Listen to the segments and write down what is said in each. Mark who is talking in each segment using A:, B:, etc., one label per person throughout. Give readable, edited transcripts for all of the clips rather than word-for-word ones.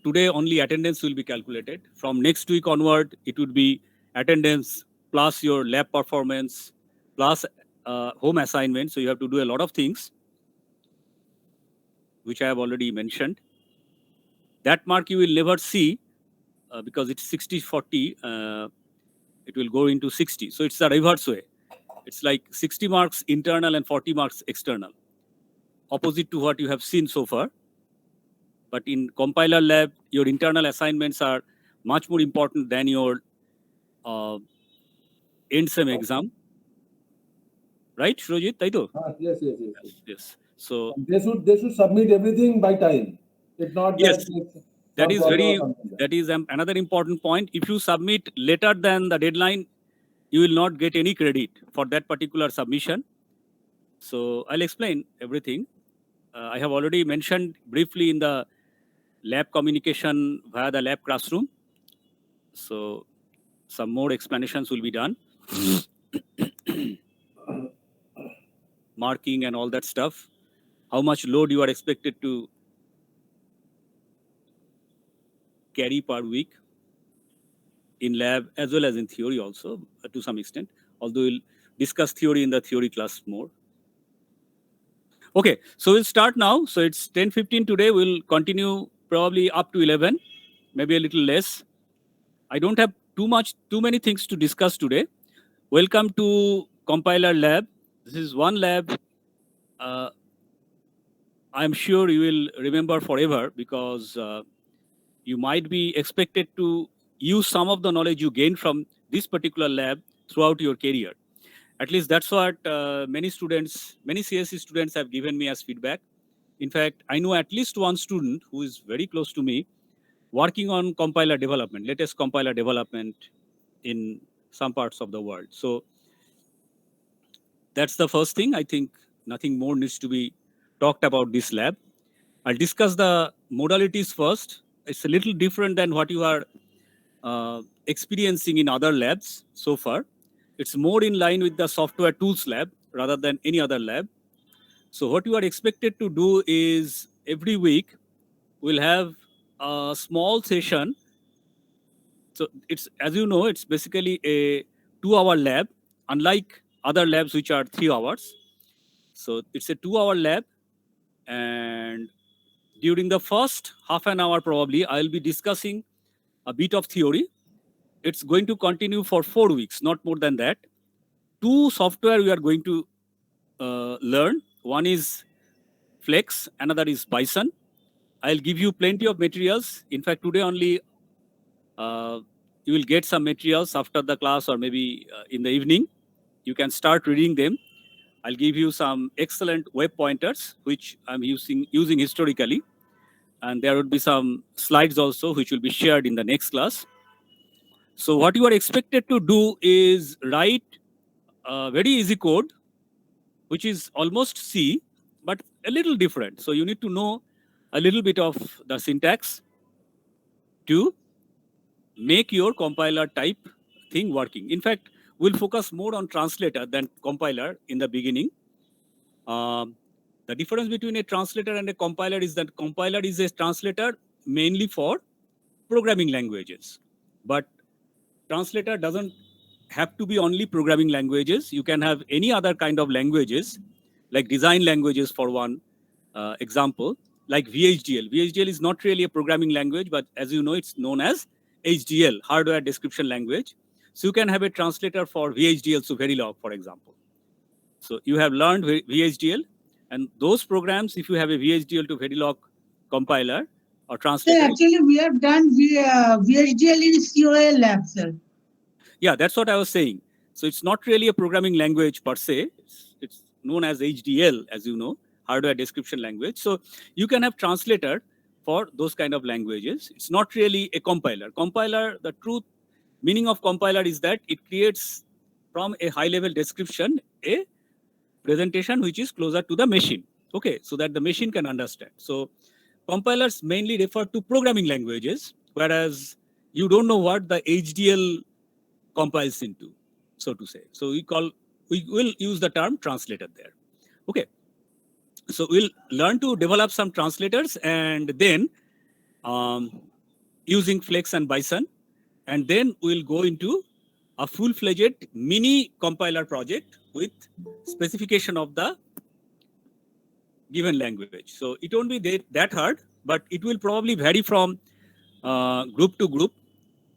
A: today only attendance will be calculated. From next week onward, it would be attendance plus your lab performance plus home assignment. So you have to do a lot of things, which I have already mentioned. That mark you will never see because it's 60-40. It will go into 60. So it's the reverse way. It's like 60 marks internal and 40 marks external, opposite to what you have seen so far. But in compiler lab, your internal assignments are much more important than your end sem exam. Right, Shrojit? Taito?
B: Yes.
A: Yes. So
B: they should submit everything by time. If not,
A: yes, that is
B: very
A: another important point. If you submit later than the deadline, you will not get any credit for that particular submission. So I'll explain everything. I have already mentioned briefly in the lab communication via the lab classroom. So some more explanations will be done. Marking and all that stuff. How much load you are expected to carry per week in lab as well as in theory also to some extent, although we'll discuss theory in the theory class more. Okay, so we'll start now. So it's 10:15 today. We'll continue probably up to 11, maybe a little less. I don't have too many things to discuss today. Welcome to Compiler Lab. This is one lab I'm sure you will remember forever because you might be expected to use some of the knowledge you gain from this particular lab throughout your career. At least that's what many CSE students have given me as feedback. In fact, I know at least one student who is very close to me working on compiler development, latest compiler development in some parts of the world. So that's the first thing. I think nothing more needs to be talked about this lab. I'll discuss the modalities first. It's a little different than what you are experiencing in other labs so far. It's more in line with the software tools lab rather than any other lab. So what you are expected to do is every week we'll have a small session. So it's, as you know, it's basically a 2-hour lab, unlike other labs which are 3 hours. So it's a 2-hour lab, and during the first half an hour probably I'll be discussing a bit of theory. It's going to continue for 4 weeks, not more than that. 2 software we are going to learn. One is Flex, another is Bison. I'll give you plenty of materials. In fact, today only you will get some materials after the class or maybe in the evening. You can start reading them. I'll give you some excellent web pointers, which I'm using historically. And there would be some slides also, which will be shared in the next class. So what you are expected to do is write a very easy code, which is almost C, but a little different. So you need to know a little bit of the syntax to make your compiler type thing working. In fact, we'll focus more on translator than compiler in the beginning. The difference between a translator and a compiler is that compiler is a translator mainly for programming languages. But translator doesn't have to be only programming languages. You can have any other kind of languages, like design languages for one example, like VHDL. VHDL is not really a programming language, but as you know, it's known as HDL, hardware description language. So you can have a translator for VHDL to Verilog, for example. So you have learned VHDL, and those programs, if you have a VHDL to Verilog compiler or translator.
C: Sir, actually, we have done VHDL in COA lab, sir.
A: Yeah, that's what I was saying. So it's not really a programming language per se. It's known as HDL, as you know, hardware description language. So you can have translator for those kind of languages. It's not really a compiler. Compiler, the true meaning of compiler is that it creates from a high-level description a presentation which is closer to the machine. Okay, so that the machine can understand. So compilers mainly refer to programming languages, whereas you don't know what the HDL compiles into, so to say. So we will use the term translator there. Okay. So we'll learn to develop some translators, and then using Flex and Bison. And then we'll go into a full-fledged mini compiler project with specification of the given language. So it won't be that hard, but it will probably vary from group to group.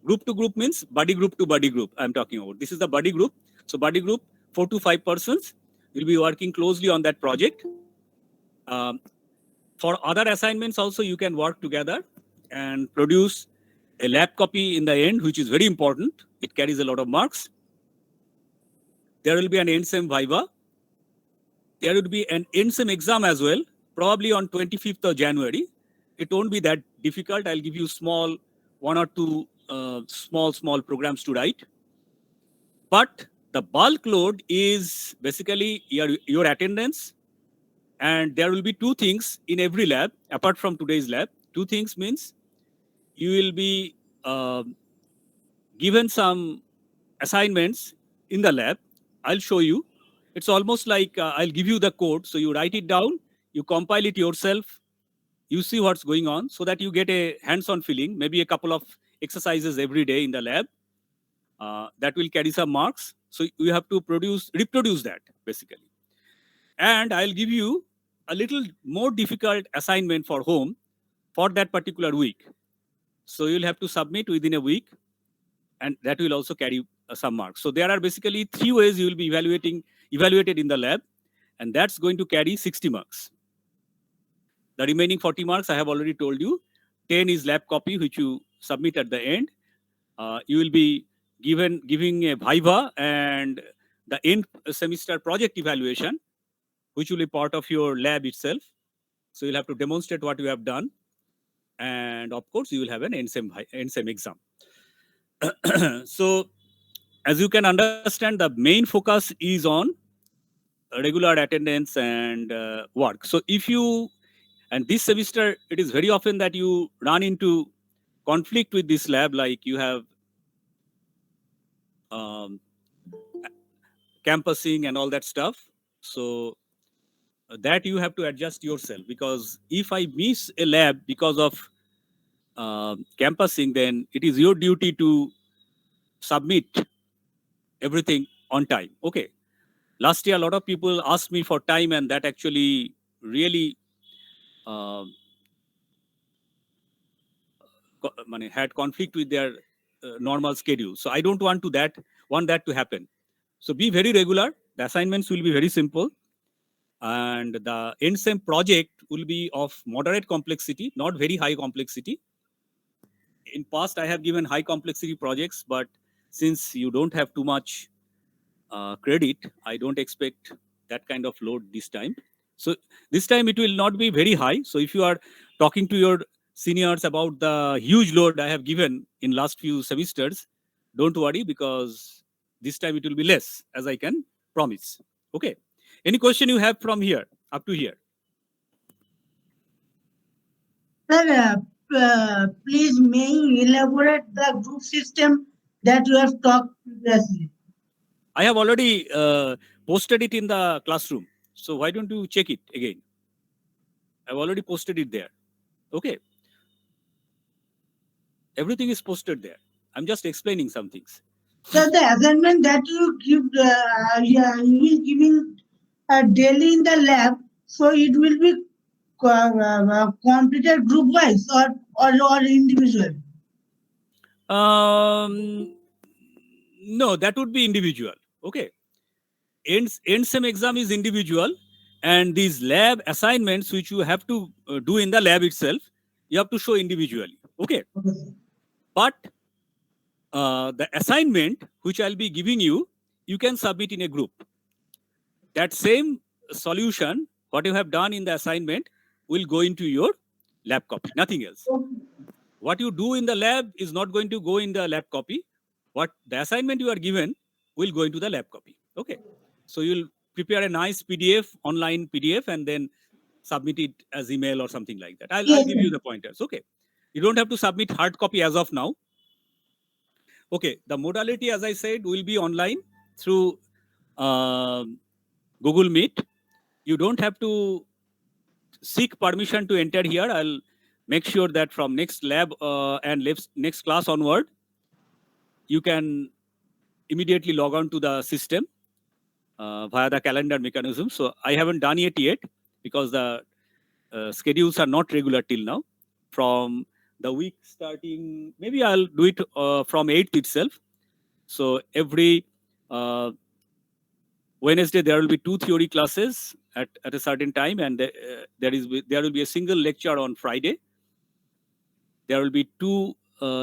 A: Group to group means buddy group to buddy group I'm talking about. This is the buddy group. So buddy group, 4 to 5 persons will be working closely on that project. For other assignments also, you can work together and produce a lab copy in the end, which is very important. It carries a lot of marks. There will be an end-sem viva. There will be an end-sem exam as well, probably on 25th of January. It won't be that difficult. I'll give you small, 1 or 2 small programs to write. But the bulk load is basically your attendance. And there will be 2 things in every lab, apart from today's lab. 2 things means you will be given some assignments in the lab. I'll show you. It's almost like I'll give you the code. So you write it down, you compile it yourself, you see what's going on so that you get a hands-on feeling, maybe a couple of exercises every day in the lab. That will carry some marks. So you have to reproduce that basically. And I'll give you a little more difficult assignment for home for that particular week. So you'll have to submit within a week, and that will also carry some marks. So there are basically 3 ways you will be evaluated in the lab, and that's going to carry 60 marks. The remaining 40 marks, I have already told you. 10 is lab copy, which you submit at the end. You will be giving a viva and the end semester project evaluation, which will be part of your lab itself. So you'll have to demonstrate what you have done. And of course, you will have an end-sem exam. So as you can understand, the main focus is on regular attendance and work. So and this semester, it is very often that you run into conflict with this lab, like you have campusing and all that stuff. So that you have to adjust yourself, because if I miss a lab because of campusing, then it is your duty to submit everything on time. Okay. Last year, a lot of people asked me for time, and that actually really had conflict with their normal schedule. So I don't want that to happen. So be very regular. The assignments will be very simple. And the end-sem project will be of moderate complexity, not very high complexity. In past, I have given high complexity projects, but since you don't have too much credit, I don't expect that kind of load this time. So this time it will not be very high. So if you are talking to your seniors about the huge load I have given in last few semesters, don't worry, because this time it will be less, as I can promise. Okay. Any question you have from here up to here?
C: Sir, please may you elaborate the group system that you have talked previously?
A: I have already posted it in the classroom. So why don't you check it again? I've already posted it there. Okay. Everything is posted there. I'm just explaining some things.
C: So the assignment that you give, you will giving daily in the lab, so it will be completed group wise or individual.
A: No, that would be individual. Okay. End-sem exam is individual, and these lab assignments which you have to do in the lab itself, you have to show individually. Okay. But the assignment which I'll be giving you, you can submit in a group. That same solution, what you have done in the assignment, will go into your lab copy, nothing else. What you do in the lab is not going to go in the lab copy. What the assignment you are given will go into the lab copy. Okay. So you'll prepare a nice PDF, online PDF, and then submit it as email or something like that. I'll give you the pointers. Okay. You don't have to submit hard copy as of now. Okay. The modality, as I said, will be online through Google Meet. You don't have to seek permission to enter here. I'll make sure that from next lab and next class onward, you can immediately log on to the system via the calendar mechanism. So I haven't done it yet because the schedules are not regular till now. From the week starting, maybe I'll do it from 8th itself. So every Wednesday there will be 2 theory classes at a certain time, and there will be a single lecture on Friday. There will be 2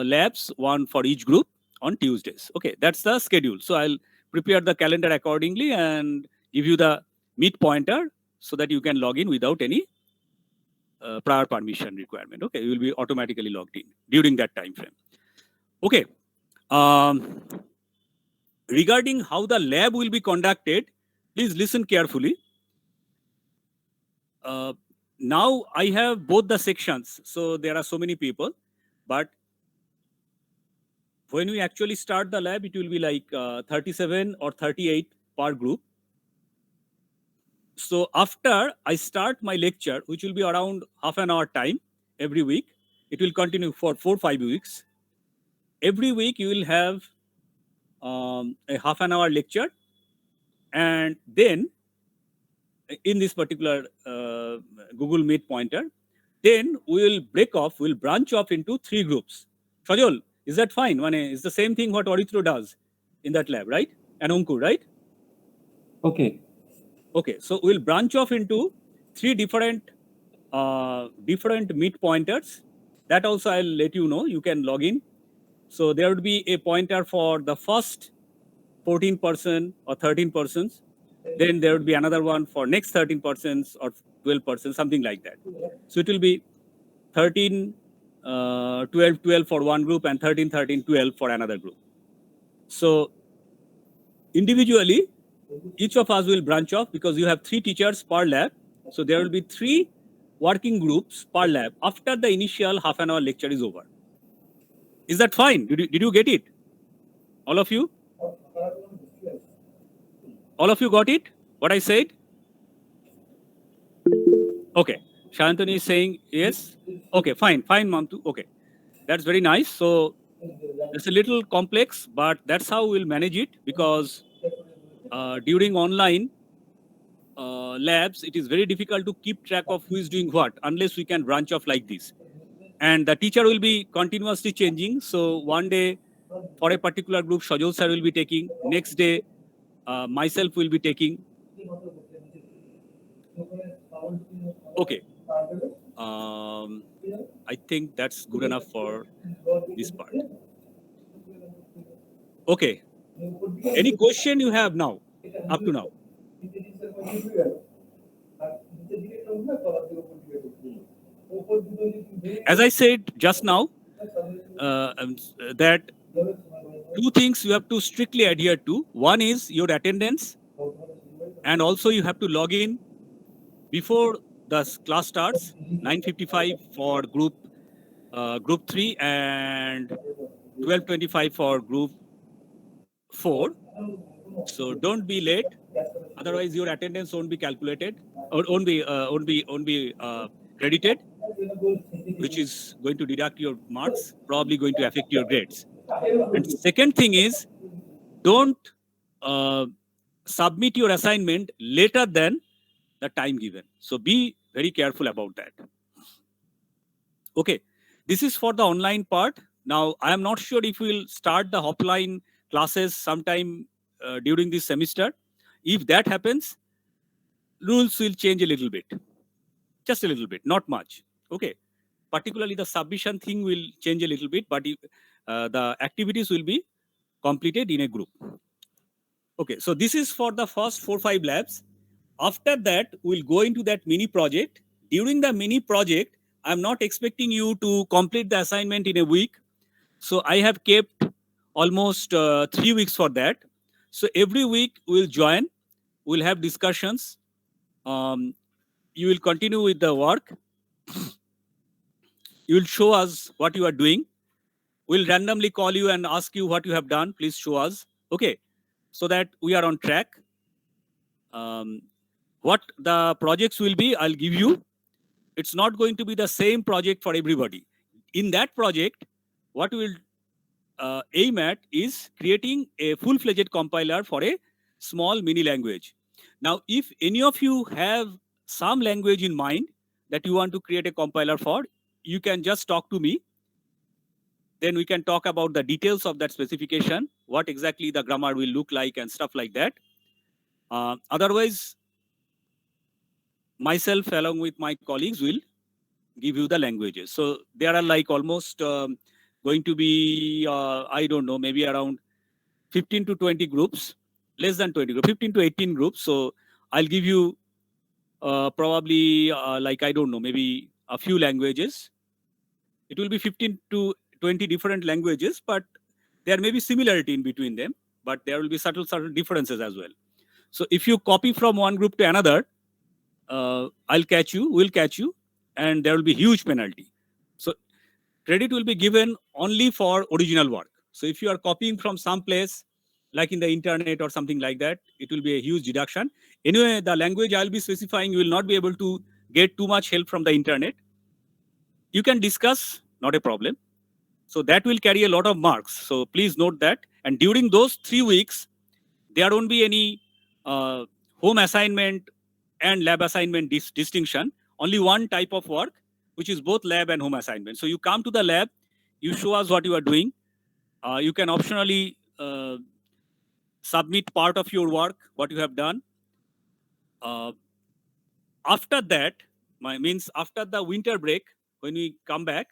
A: labs, one for each group on Tuesdays. Okay, that's the schedule. So I'll prepare the calendar accordingly and give you the Meet pointer so that you can log in without any prior permission requirement. Okay, you will be automatically logged in during that time frame. Okay. Regarding how the lab will be conducted, please listen carefully. Now I have both the sections, so there are so many people, but when we actually start the lab, it will be like 37 or 38 per group. So after I start my lecture, which will be around half an hour time every week, it will continue for 4-5 weeks. Every week you will have a half an hour lecture, and then in this particular Google Meet pointer, then we will break off, we'll branch off into 3 groups. Sajol, is that fine? It's the same thing what Aurithro does in that lab, right? And Ankur, right?
B: Okay.
A: Okay, so we'll branch off into 3 different Meet pointers. That also I'll let you know. You can log in. So there would be a pointer for the first 14 person or 13 persons. Then there would be another one for next 13 persons or 12 persons, something like that. So it will be 13, 12, 12 for one group and 13, 13, 12 for another group. So individually, each of us will branch off because you have 3 teachers per lab. So there will be 3 working groups per lab after the initial half an hour lecture is over. Is that fine? Did you get it? All of you? All of you got it? What I said? Okay. Shantanu is saying yes. Okay, fine, Mamtu. Okay. That's very nice. So it's a little complex, but that's how we'll manage it because during online labs, it is very difficult to keep track of who is doing what unless we can branch off like this. And the teacher will be continuously changing. So one day for a particular group, Shajol sir will be taking. Next day, myself will be taking. Okay. I think that's good enough for this part. Okay. Any question you have now, up to now? As I said just now, that 2 things you have to strictly adhere to. One is your attendance, and also you have to log in before the class starts, 9:55 for group 3 and 12:25 for group 4. So don't be late, otherwise your attendance won't be calculated or won't be credited, which is going to deduct your marks, probably going to affect your grades. And second thing is, don't submit your assignment later than the time given. So be very careful about that. Okay, this is for the online part. Now, I am not sure if we'll start the offline classes sometime during this semester. If that happens, rules will change a little bit, just a little bit, not much. Okay, particularly the submission thing will change a little bit, but the activities will be completed in a group. Okay, so this is for the first 4-5 labs. After that, we'll go into that mini project. During the mini project, I'm not expecting you to complete the assignment in a week. So I have kept almost 3 weeks for that. So every week we'll join, we'll have discussions. You will continue with the work. You will show us what you are doing. We'll randomly call you and ask you what you have done. Please show us. Okay, so that we are on track. What the projects will be, I'll give you. it's not going to be the same project for everybody. In that project, what we will aim at is creating a full-fledged compiler for a small mini language. Now, if any of you have some language in mind that you want to create a compiler for, you can just talk to me. Then we can talk about the details of that specification, what exactly the grammar will look like and stuff like that. Otherwise, myself along with my colleagues will give you the languages. So there are like almost going to be, I don't know, maybe around 15 to 20 groups, less than 20 groups, 15 to 18 groups. So I'll give you probably like, I don't know, maybe a few languages. It will be 15 to 20 different languages, but there may be similarity in between them, but there will be subtle differences as well. So if you copy from one group to another, we'll catch you, and there will be huge penalty. So credit will be given only for original work. So if you are copying from some place, like in the internet or something like that, it will be a huge deduction. Anyway, the language I'll be specifying, you will not be able to get too much help from the internet. You can discuss, not a problem. So that will carry a lot of marks. So please note that. And during those 3 weeks, there won't be any home assignment and lab assignment distinction. Only one type of work, which is both lab and home assignment. So you come to the lab, you show us what you are doing. You can optionally submit part of your work, what you have done. After that, means after the winter break, when we come back,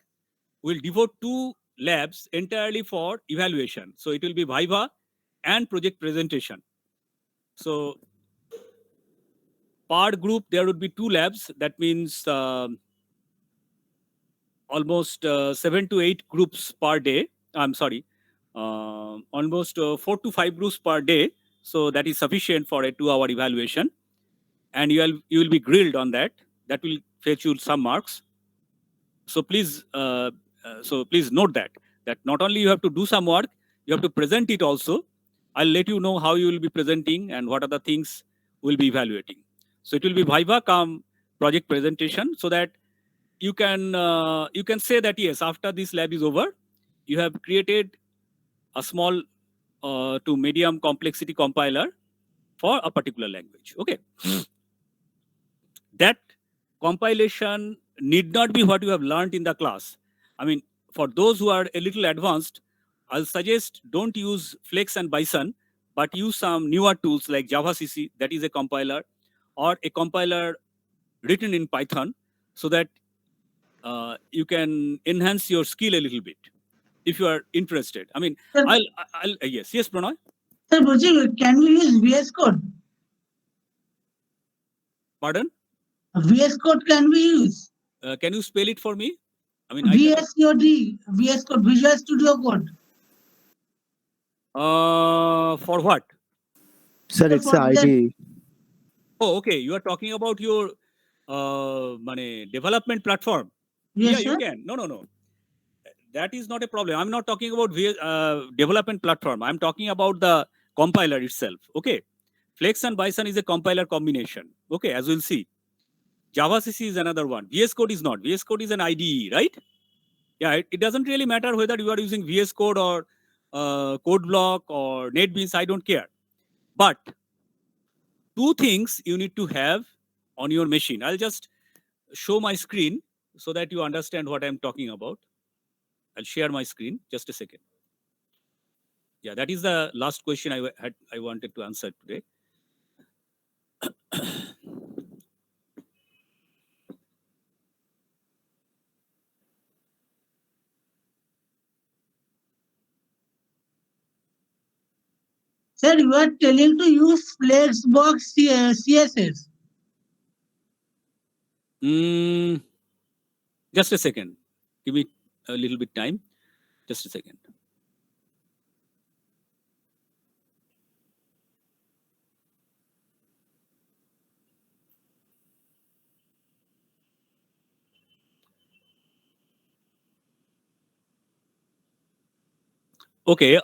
A: we'll devote 2 labs entirely for evaluation. So it will be Viva and project presentation. So per group, there would be 2 labs. That means almost 7 to 8 groups per day. I'm sorry, almost 4 to 5 groups per day. So that is sufficient for a 2-hour evaluation. And you will be grilled on that. That will fetch you some marks. So please note that not only you have to do some work, you have to present it also. I'll let you know how you will be presenting and what are the things we'll be evaluating. So it will be Viva come project presentation, so that you can say that yes, after this lab is over, you have created a small to medium complexity compiler for a particular language. Okay. That compilation need not be what you have learned in the class. I mean, for those who are a little advanced, I'll suggest don't use Flex and Bison, but use some newer tools like JavaCC, that is a compiler, or a compiler written in Python, so that you can enhance your skill a little bit if you are interested. I mean,
C: Sir,
A: yes, Pranay.
C: Sir, can we use VS Code?
A: Pardon?
C: VS Code can we use?
A: Can you spell it for me? I mean,
C: VSCOD, VS Code, Visual Studio Code.
A: For what?
D: Sir, it's
C: For
D: a
C: that-
D: ID.
A: Oh, okay. You are talking about your development platform.
C: Yes,
A: Yeah, you
C: sir.
A: can. No. That is not a problem. I'm not talking about development platform. I'm talking about the compiler itself. Okay. Flex and Bison is a compiler combination. Okay, as we'll see. JavaCC is another one. VS Code is not. VS Code is an IDE, right? Yeah, it doesn't really matter whether you are using VS Code or CodeBlock or NetBeans. I don't care. But 2 things you need to have on your machine. I'll just show my screen so that you understand what I'm talking about. I'll share my screen. Just a second. Yeah, that is the last question I wanted to answer today.
C: Sir, you are telling to use Flexbox CSS.
A: Just a second. Give me a little bit time. Just a second. Okay,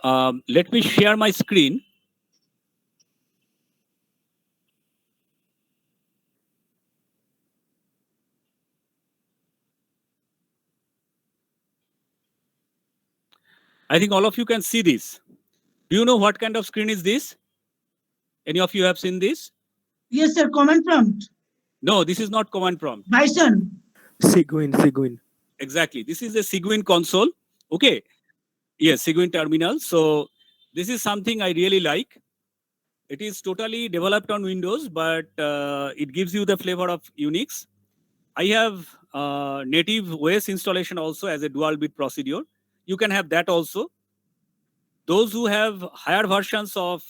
A: let me share my screen. I think all of you can see this. Do you know what kind of screen is this? Any of you have seen this?
C: Yes, sir. Command prompt.
A: No, this is not command prompt.
C: Bison.
D: Cygwin.
A: Exactly. This is a Cygwin console. Okay. Yes, Cygwin terminal. So this is something I really like. It is totally developed on Windows, but it gives you the flavor of Unix. I have native OS installation also as a dual bit procedure. You can have that also. Those who have higher versions of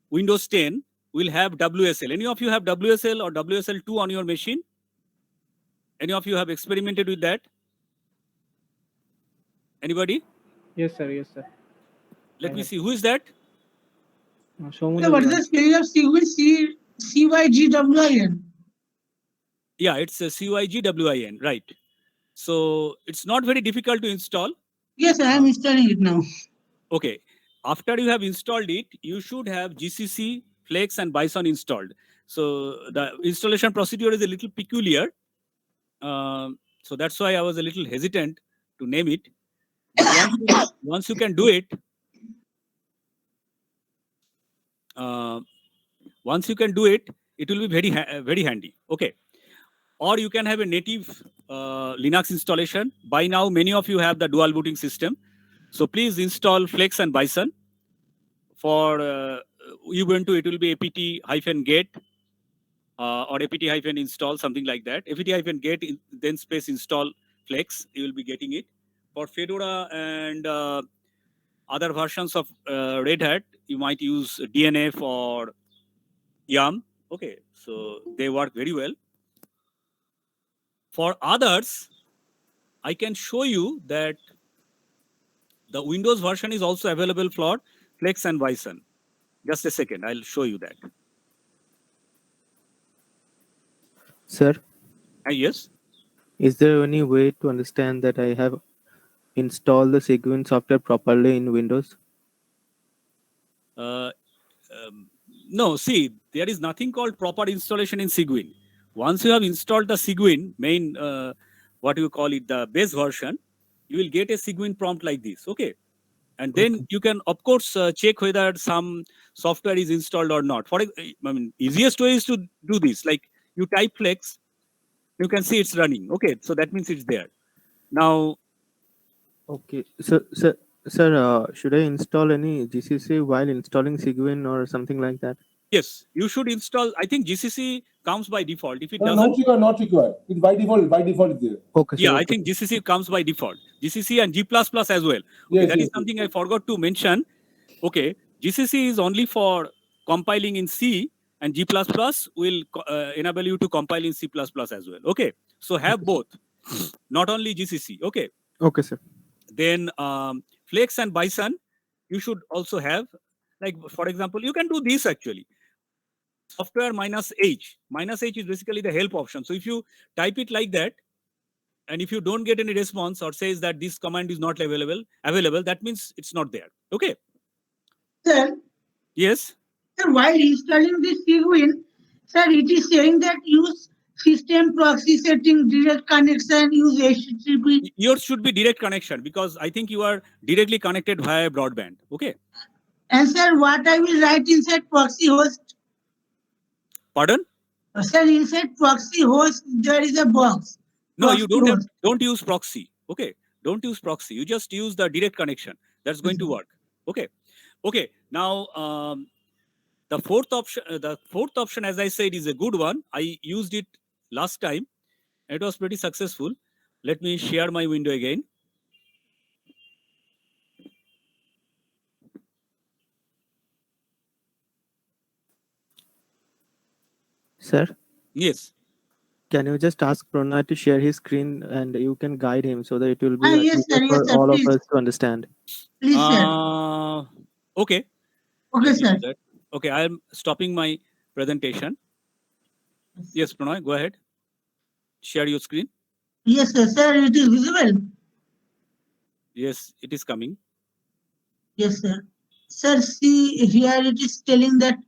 A: Windows 10 will have WSL. Any of you have WSL or WSL2 on your machine? Any of you have experimented with that? Anybody?
D: Yes, sir. Yes, sir.
A: Let
D: I
A: me
D: have.
A: see. Who is that?
C: Sir, what is the spelling of CYGWIN?
A: Yeah, it's a CYGWIN, right. So it's not very difficult to install.
C: Yes, I am installing it now.
A: Okay. After you have installed it, you should have GCC, Flex, and Bison installed. So the installation procedure is a little peculiar. So that's why I was a little hesitant to name it. But once you can do it, it will be very handy. Okay. Or you can have a native Linux installation. By now, many of you have the dual booting system. So please install Flex and Bison. For Ubuntu, it will be apt-get or apt-install, something like that. apt-get, then space install Flex, you will be getting it. For Fedora and other versions of Red Hat, you might use DNF or YAM. Okay, so they work very well. For others, I can show you that the Windows version is also available for Flex and Bison. Just a second, I'll show you that.
D: Sir,
A: Yes.
D: is there any way to understand that I have installed the Cygwin software properly in Windows?
A: No, see, there is nothing called proper installation in Cygwin. Once you have installed the Cygwin main, what you call it, the base version, you will get a Cygwin prompt like this. Okay. And then you can, of course, check whether some software is installed or not. Easiest way is to do this. Like you type Flex, you can see it's running. Okay, so that means it's there. Now,
D: Okay. Sir, should I install any GCC while installing Cygwin or something like that?
A: yes, you should install. I think GCC comes by default. If it
B: No,
A: doesn't,
B: not required. It's by default it's there.
D: Okay, sir.
A: yeah,
D: okay.
A: I think GCC comes by default. GCC and G++ as well. Okay,
B: Yes,
A: that is
B: yes,
A: something I forgot to mention. Okay, GCC is only for compiling in C, and G++ will enable you to compile in C++ as well. Okay, so have both, not only GCC. Okay,
D: Okay, sir.
A: then Flex and Bison, you should also have. Like for example, you can do this actually. Software -H. -H is basically the help option. So if you type it like that, and if you don't get any response or says that this command is not available, that means it's not there. Okay.
C: Sir,
A: Yes.
C: sir, while installing this Cygwin, sir, it is saying that use system proxy setting, direct connection, use HTTP.
A: Yours should be direct connection because I think you are directly connected via broadband. Okay.
C: And sir, what I will write inside proxy host?
A: Pardon?
C: Sir, inside proxy host, there is a box.
A: No, you
C: Proxy host.
A: don't use proxy. Okay. Don't use proxy. You just use the direct connection. That's going to work. Okay. Okay. Now, the fourth option, as I said, is a good one. I used it last time. It was pretty successful. Let me share my window again.
D: Sir,
A: Yes.
D: can you just ask Pranay to share his screen and you can guide him so that it will be
C: Yes, sir,
D: easier for all
C: please.
D: of us to understand?
C: Please, sir.
A: Okay.
C: Okay,
A: Let me
C: sir.
A: do that. Okay, I am stopping my presentation. Yes, Pranay, go ahead. Share your screen.
C: Yes, sir. Sir, it is visible.
A: Yes, it is coming.
C: Yes, sir. Sir, see here it is telling that.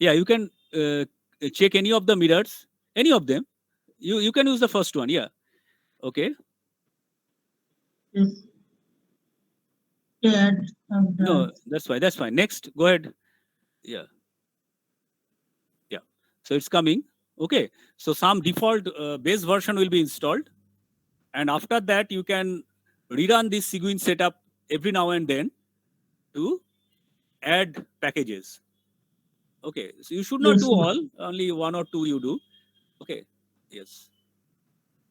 A: Yeah, you can check any of the mirrors, any of them. You can use the first one. Yeah. Okay.
C: Yes. Yeah, I'm
A: No,
C: done.
A: that's fine. That's fine. Next, go ahead. Yeah. Yeah. So it's coming. Okay. So some default base version will be installed. And after that, you can rerun this Ciguin setup every now and then to add packages. Okay. So you should not
C: Yes,
A: do
C: sir.
A: all, only one or two you do. Okay. Yes.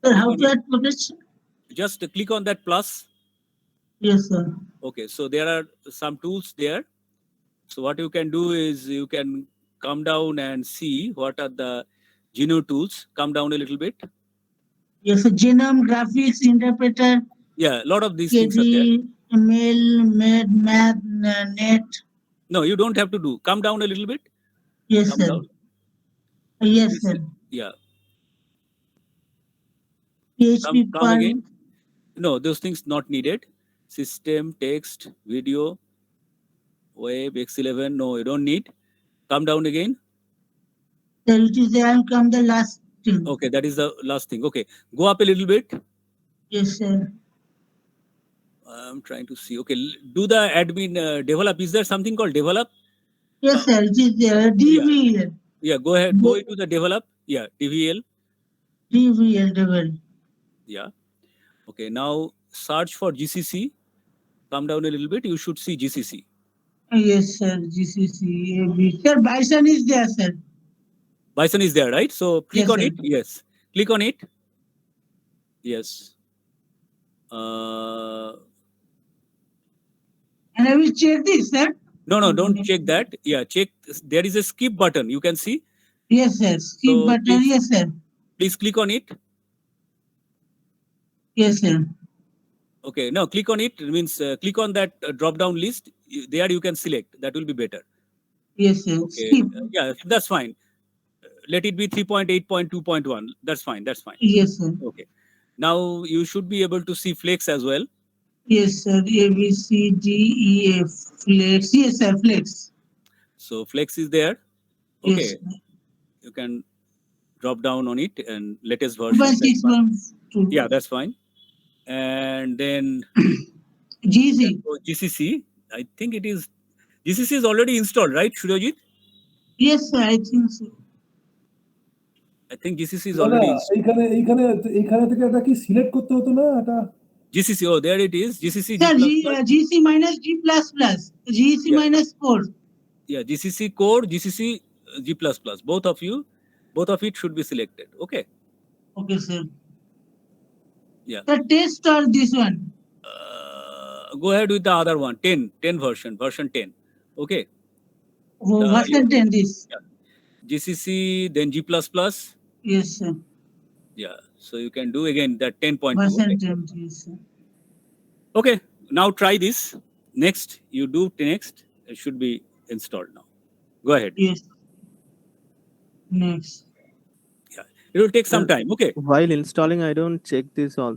C: Sir,
A: Click
C: how
A: on
C: to
A: it.
C: add package?
A: Just click on that plus.
C: Yes, sir.
A: Okay. So there are some tools there. So what you can do is you can come down and see what are the Geno tools. Come down a little bit.
C: Yes, sir. Genome, graphics, interpreter,
A: Yeah, a lot of these things are there.
C: KD, mail, math, net.
A: No, you don't have to do. Come down a little bit.
C: Yes,
A: Come
C: sir.
A: down.
C: Yes,
A: This-
C: sir.
A: Yeah.
C: PHP
A: Come
C: per.
A: again. No, those things not needed. System, text, video, web, X11. No, you don't need. Come down again.
C: Sir, which is there and come the last thing.
A: Okay, that is the last thing. Okay, go up a little bit.
C: Yes, sir.
A: I'm trying to see. Okay, do the admin develop. Is there something called develop?
C: Yes, sir. It is there. DVL.
A: Yeah, go ahead. Go into the develop. Yeah, DVL.
C: DVL double.
A: Yeah. Okay, now search for GCC. Come down a little bit. You should see GCC.
C: Yes, sir. GCC. AB. Sir, Bison is there, sir.
A: Bison is there, right? So click
C: Yes,
A: on
C: sir.
A: it. Yes. Click on it. Yes. Uh,
C: And I will check this, sir.
A: no, don't check that. Yeah, check. There is a skip button. You can see.
C: Yes, sir. Skip
A: So
C: button.
A: please-
C: Yes, sir.
A: Please click on it.
C: Yes, sir.
A: Okay. Now click on it. It means click on that drop down list. There you can select. That will be better.
C: Yes, sir.
A: Okay.
C: Skip.
A: Yeah, that's fine. Let it be 3.8.2.1. That's fine. That's fine.
C: Yes, sir.
A: Okay. Now you should be able to see Flex as well.
C: Yes, sir. A, B, C, D, E, F. Flex. Yes, sir. Flex.
A: So Flex is there. Okay.
C: Yes.
A: You can drop down on it and latest version.
C: 2.6.2.
A: Yeah, that's fine. And then
C: GC.
A: GCC. I think it is GCC is already installed, right, Shurajit?
C: Yes, sir. I think so.
A: I think GCC is
B: না, না,
A: already installed.
B: এইখানে থেকে এটা কি select করতে হতো না এটা?
A: GCC. Oh, there it is. GCC.
C: Sir,
A: G++.
C: GC minus G plus plus. GC
A: Yeah.
C: minus 4.
A: Yeah, GCC core, GCC G++. Both of it should be selected. Okay.
C: Okay, sir.
A: Yeah.
C: The test or this one?
A: Go ahead with the other one. 10 version 10. Okay.
C: Oh, version 10 this.
A: GCC, then G++.
C: Yes, sir.
A: Yeah. So you can do again that 10.2.
C: Version
A: Okay.
C: 10. Yes, sir.
A: Okay. Now try this. Next, you do next. It should be installed now. Go ahead.
C: Yes. Next.
A: It will take some time. Okay.
D: While installing, I don't check this all.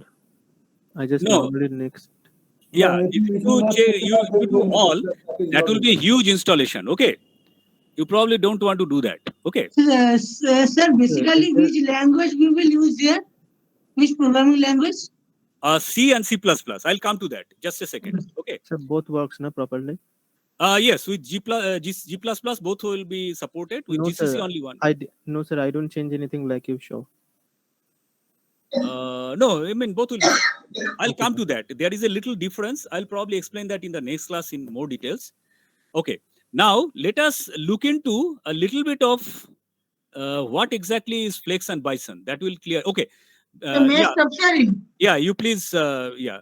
D: I just
A: No.
D: normally next.
A: Yeah. If you do all, that will be a huge installation. Okay. You probably don't want to do that. Okay.
C: Sir, basically,
D: sir.
C: which language we will use here? Which programming language?
A: C and C++. I'll come to that. Just a second. Okay.
D: So both works na properly.
A: Yes, with G++, both will be supported. With
D: No,
A: GCC
D: sir.
A: only one.
D: No sir, I don't change anything like you show.
A: No, I mean both will be. I'll come to that. There is a little difference. I'll probably explain that in the next class in more details. Okay. Now let us look into a little bit of what exactly is Flex and Bison. That will clear. Okay.
C: The main subsharing.
A: Yeah. You please. Yeah.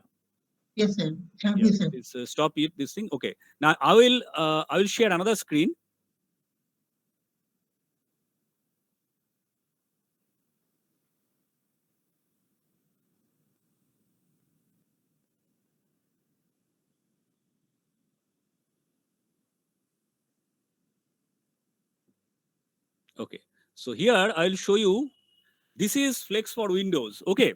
C: Yes, sir. Thank
A: Yeah,
C: you, sir.
A: please, stop it. This thing. Okay. Now I will share another screen. Okay. So here I'll show you. This is Flex for Windows. Okay.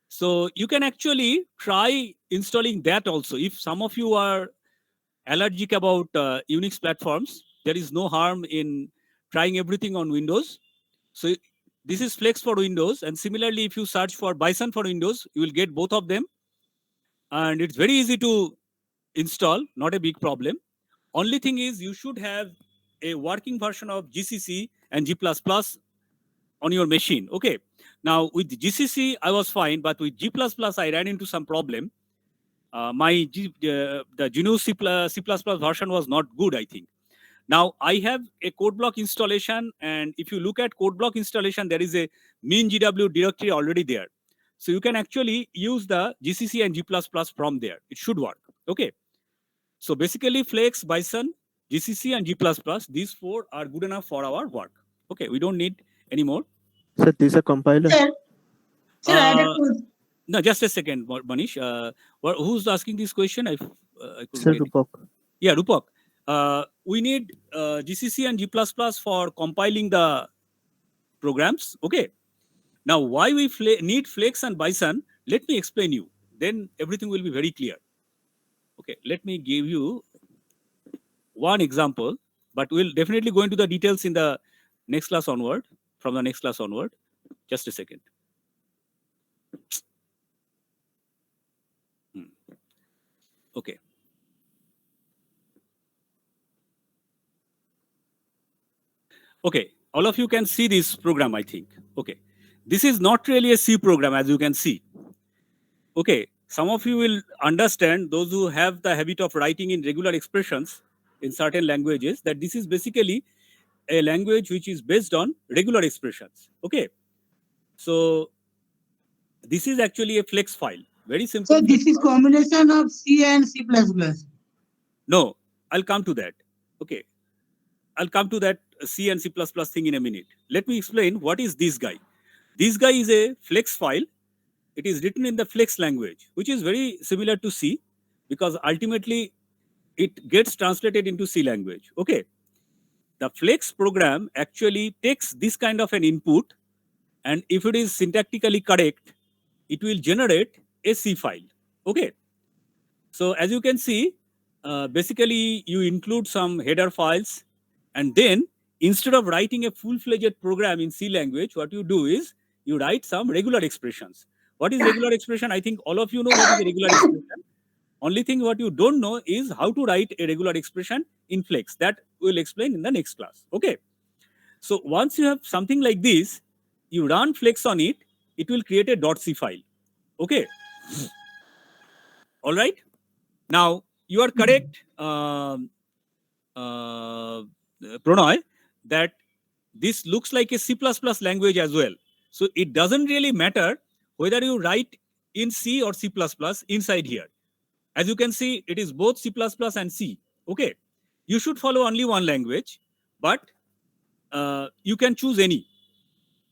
A: So you can actually try installing that also. If some of you are allergic about Unix platforms, there is no harm in trying everything on Windows. So this is Flex for Windows. And similarly, if you search for Bison for Windows, you will get both of them. and it's very easy to install, not a big problem. Only thing is you should have a working version of GCC and G++ on your machine. Okay. Now with GCC, I was fine, but with G++, I ran into some problem. The GNU C++ version was not good, I think. Now I have a code block installation, and if you look at code block installation, there is a min GW directory already there. So you can actually use the GCC and G++ from there. It should work. Okay. So basically Flex, Bison, GCC and G++, these four are good enough for our work. Okay. We don't need any more.
D: Sir, this is a compiler.
C: Sir, I had a
A: Uh, No, just a second, Manish. Who's asking this question? I couldn't
D: Sir
A: get it.
D: Rupak.
A: Yeah, Rupak. We need GCC and G++ for compiling the programs. Okay. Now, why we need Flex and Bison, let me explain you. Then everything will be very clear. Okay, let me give you one example, but we'll definitely go into the details in the next class onward, from the next class onward. Just a second. Okay. Okay, all of you can see this program, I think. Okay, this is not really a C program, as you can see. Okay, some of you will understand, those who have the habit of writing in regular expressions in certain languages, that this is basically a language which is based on regular expressions. Okay, so this is actually a flex file, very simple.
C: So this is combination of C and C++.
A: No, I'll come to that. Okay, I'll come to that C and C++ thing in a minute. Let me explain what is this guy. This guy is a flex file. It is written in the flex language, which is very similar to C, because ultimately it gets translated into C language. Okay. The flex program actually takes this kind of an input, and if it is syntactically correct, it will generate a C file. Okay. So as you can see, basically you include some header files, and then instead of writing a full-fledged program in C language, what you do is you write some regular expressions. What is regular expression? I think all of you know what is a regular expression. Only thing what you don't know is how to write a regular expression in Flex. That we'll explain in the next class. Okay. So once you have something like this, you run Flex on it, it will create a .c file. Okay. All right. Now you are correct, Pranay, that this looks like a C++ language as well. So it doesn't really matter whether you write in C or C++ inside here. As you can see, it is both C++ and C. Okay. You should follow only one language, but you can choose any.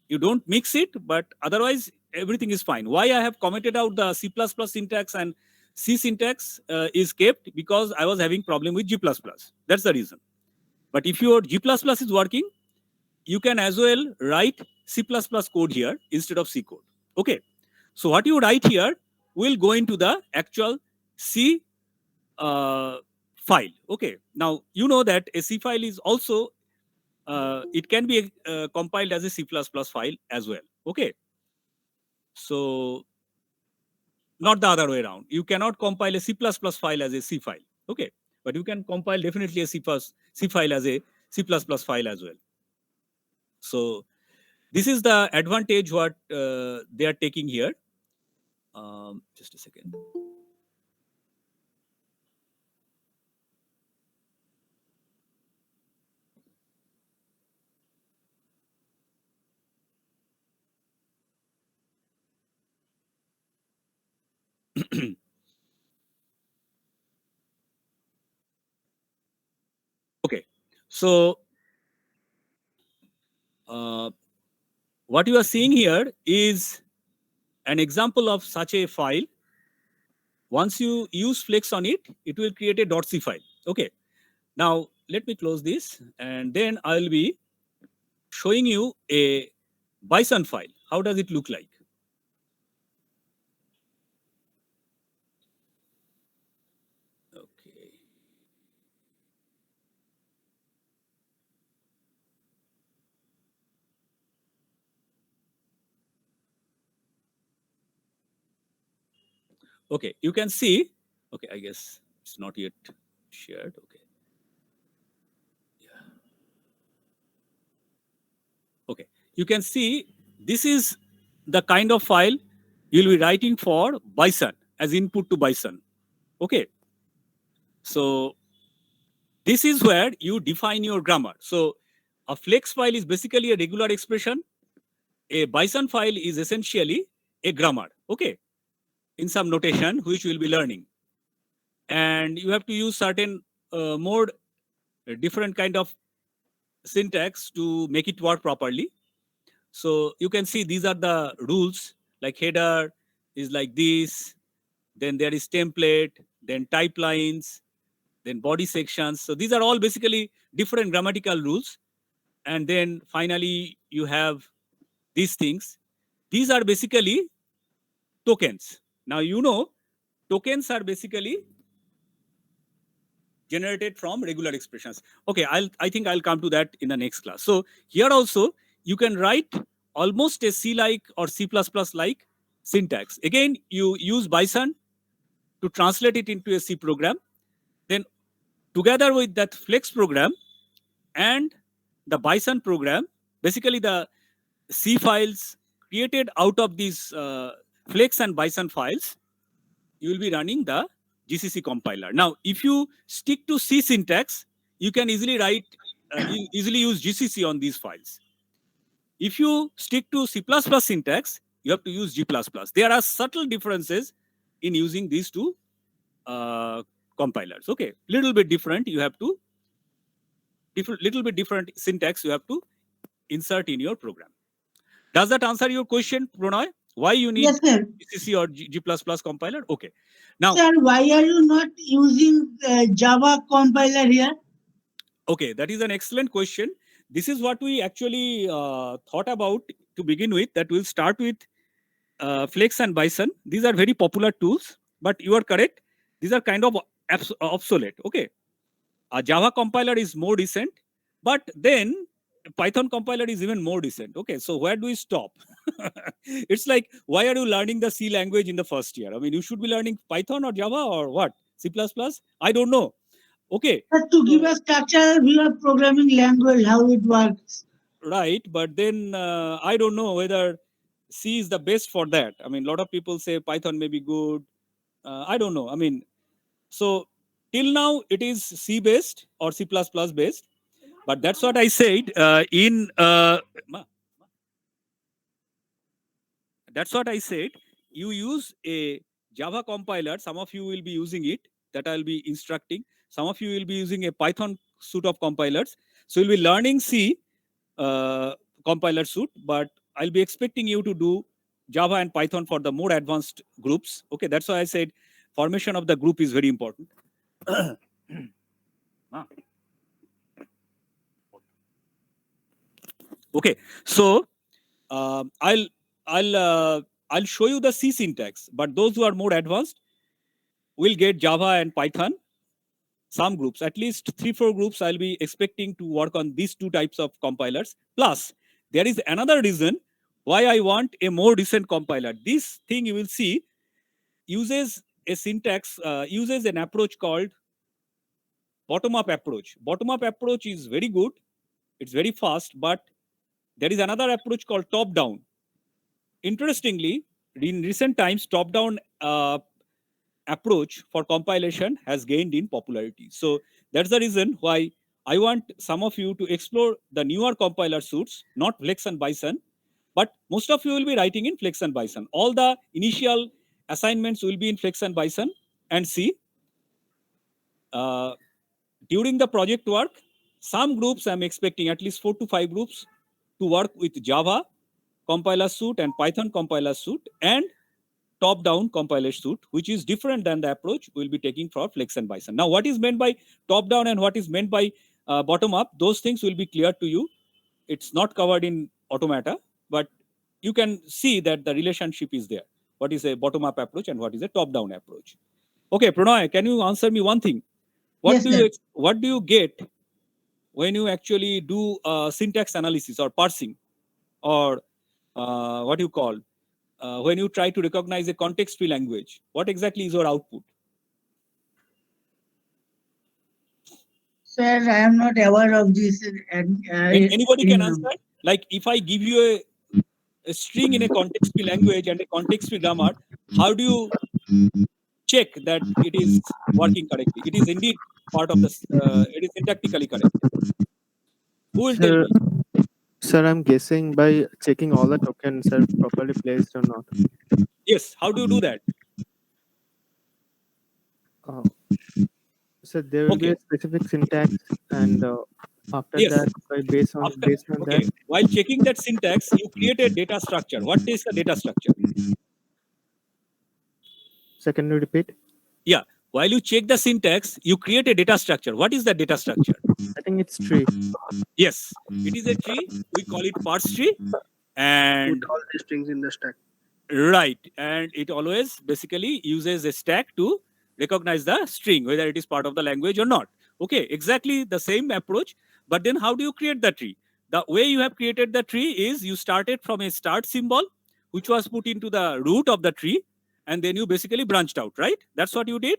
A: You don't mix it, but otherwise everything is fine. Why I have commented out the C++ syntax and C syntax is kept, because I was having problem with G++. That's the reason. But if your G++ is working, you can as well write C++ code here instead of C code. Okay. So what you write here will go into the actual C file. Okay. Now, you know that a C file is also, it can be compiled as a C++ file as well. Okay. So not the other way around. You cannot compile a C++ file as a C file. Okay. But you can compile definitely a C file as a C++ file as well. So this is the advantage what they are taking here. Just a second. Okay. So what you are seeing here is an example of such a file. Once you use Flex on it, it will create a .c file. Okay. Now, let me close this, and then I'll be showing you a Bison file. How does it look like? Okay. Okay, you can see. Okay, I guess it's not yet shared. Okay. Yeah. Okay, you can see this is the kind of file you'll be writing for Bison as input to Bison. Okay, so this is where you define your grammar. So a flex file is basically a regular expression. A Bison file is essentially a grammar. Okay, in some notation which we'll be learning, and you have to use certain more different kind of syntax to make it work properly. So you can see these are the rules, like header is like this, then there is template, then type lines, then body sections. So these are all basically different grammatical rules. And then finally you have these things. These are basically tokens. Now tokens are basically generated from regular expressions. Okay, I think I'll come to that in the next class. So here also you can write almost a C-like or C++-like syntax. Again, you use Bison to translate it into a C program. Then together with that Flex program and the Bison program, basically the C files created out of these Flex and Bison files, you will be running the GCC compiler. Now, if you stick to C syntax, you can easily write, easily use GCC on these files. If you stick to C++ syntax, you have to use G++. There are subtle differences in using these two compilers. Okay, little bit different. You have to little bit different syntax. You have to insert in your program. Does that answer your question, Pranay? Why you need
C: Yes, sir.
A: GCC or G++ compiler? Okay. Now,
C: Sir, why are you not using Java compiler here?
A: okay, that is an excellent question. This is what we actually thought about to begin with, that we'll start with Flex and Bison. These are very popular tools, but you are correct. These are kind of obsolete. Okay. A Java compiler is more decent, but then Python compiler is even more decent. Okay, so where do we stop? It's like, why are you learning the C language in the first year? I mean, you should be learning Python or Java or what? C++? I don't know. Okay.
C: But to give a structural view of programming language, how it works.
A: Right, but then I don't know whether C is the best for that. I mean, a lot of people say Python may be good. I don't know. I mean, so till now it is C based or C++ based, but that's what I said that's what I said. You use a Java compiler. Some of you will be using it. That I'll be instructing. Some of you will be using a Python suite of compilers. So you'll be learning C compiler suite, but I'll be expecting you to do Java and Python for the more advanced groups. Okay, that's why I said formation of the group is very important. Okay, so I'll show you the C syntax, but those who are more advanced will get Java and Python. Some groups, at least 3-4 groups, I'll be expecting to work on these two types of compilers. Plus, there is another reason why I want a more recent compiler. This thing you will see uses a syntax, uses an approach called bottom-up approach. Bottom-up approach is very good. It's very fast, but there is another approach called top-down. Interestingly, in recent times, top-down approach for compilation has gained in popularity. So that's the reason why I want some of you to explore the newer compiler suites, not Flex and Bison, but most of you will be writing in Flex and Bison. All the initial assignments will be in Flex and Bison and C. During the project work, some groups I'm expecting, at least 4 to 5 groups, to work with Java compiler suite and Python compiler suite and top-down compiler suite, which is different than the approach we'll be taking for Flex and Bison. Now, what is meant by top-down and what is meant by bottom-up, those things will be clear to you. It's not covered in Automata, but you can see that the relationship is there. What is a bottom-up approach and what is a top-down approach? Okay, Pranay, can you answer me one thing? What do you get when you actually do syntax analysis or parsing, or what you call when you try to recognize a context-free language, what exactly is your output?
C: Sir, I am not aware of this.
A: Anybody can answer? Like if I give you a string in a context-free language and a context-free grammar, how do you check that it is working correctly? It is indeed part of the, it is syntactically correct. Who will tell
D: Sir,
A: me?
D: sir, I'm guessing by checking all the tokens are properly placed or not.
A: Yes, how do you do that?
D: Uh, so there will be
A: Okay.
D: a specific syntax, and after
A: Yes.
D: that, based on
A: Okay.
D: that,
A: While checking that syntax, you create a data structure. What is the data structure?
D: so can you repeat?
A: Yeah. While you check the syntax, you create a data structure. What is the data structure?
D: I think it's tree.
A: Yes, it is a tree. We call it parse tree. And
E: Put all the strings in the stack.
A: right. And it always basically uses a stack to recognize the string, whether it is part of the language or not. Okay, exactly the same approach. But then how do you create the tree? The way you have created the tree is you started from a start symbol, which was put into the root of the tree, and then you basically branched out, right? That's what you did,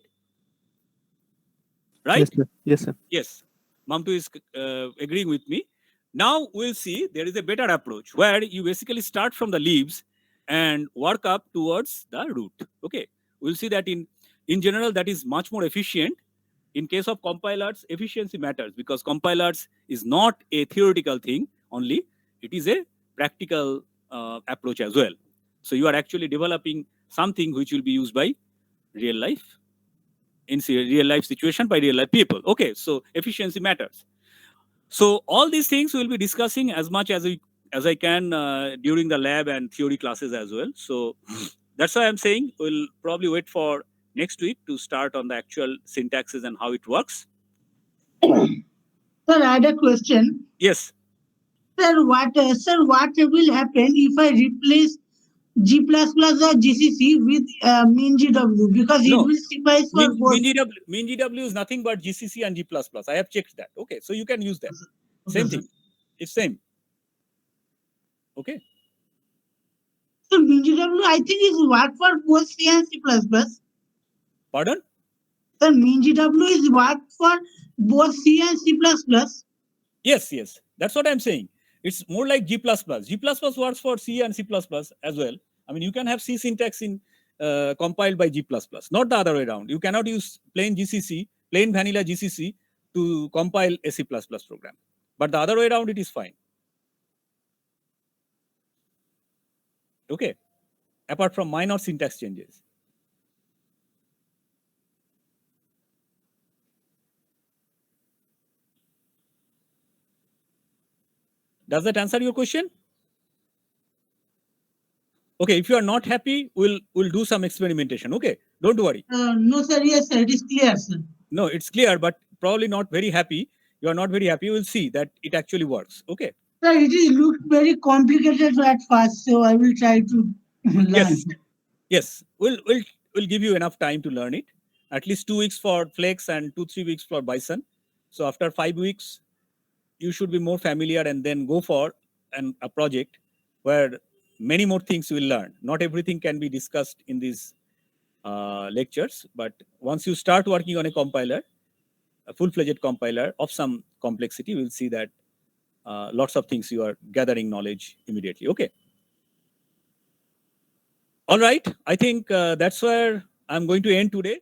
A: right?
D: Yes, sir. Yes, sir.
A: Yes, Mamtu is agreeing with me. Now we'll see there is a better approach where you basically start from the leaves and work up towards the root. Okay, we'll see that in general that is much more efficient. In case of compilers, efficiency matters because compilers is not a theoretical thing only; it is a practical approach as well. So you are actually developing something which will be used by real life in real life situation by real life people. Okay, so efficiency matters. So all these things we'll be discussing as much as I can during the lab and theory classes as well. So that's why I'm saying we'll probably wait for next week to start on the actual syntaxes and how it works.
C: Sir, I had a question.
A: Yes.
C: Sir, what will happen if I replace G++ or GCC with MinGW because it
A: No.
C: will suffice for both.
A: MinGW is nothing but GCC and G++. I have checked that. Okay, so you can use that.
C: Okay,
A: Same
C: sir.
A: thing. It's same. Okay.
C: So MinGW I think is work for both C and C++.
A: Pardon?
C: Sir, MinGW is work for both C and C++.
A: Yes. That's what I'm saying. It's more like G++. G++ works for C and C++ as well. I mean, you can have C syntax in compiled by G++, not the other way around. You cannot use plain GCC, plain vanilla GCC to compile a C++ program. But the other way around, it is fine. Okay. Apart from minor syntax changes. Does that answer your question? Okay, if you are not happy, we'll do some experimentation. Okay, don't worry.
C: No, sir. Yes, sir. It is clear, sir.
A: No, it's clear, but probably not very happy. You are not very happy. We'll see that it actually works. Okay.
C: Sir, it is looked very complicated at first, so I will try to learn.
A: Yes. We'll give you enough time to learn it. At least 2 weeks for Flex and 2-3 weeks for Bison. So after 5 weeks, you should be more familiar and then go for a project where many more things you will learn. Not everything can be discussed in these lectures, but once you start working on a compiler, a full-fledged compiler of some complexity, we'll see that lots of things you are gathering knowledge immediately. Okay. All right. I think that's where I'm going to end today.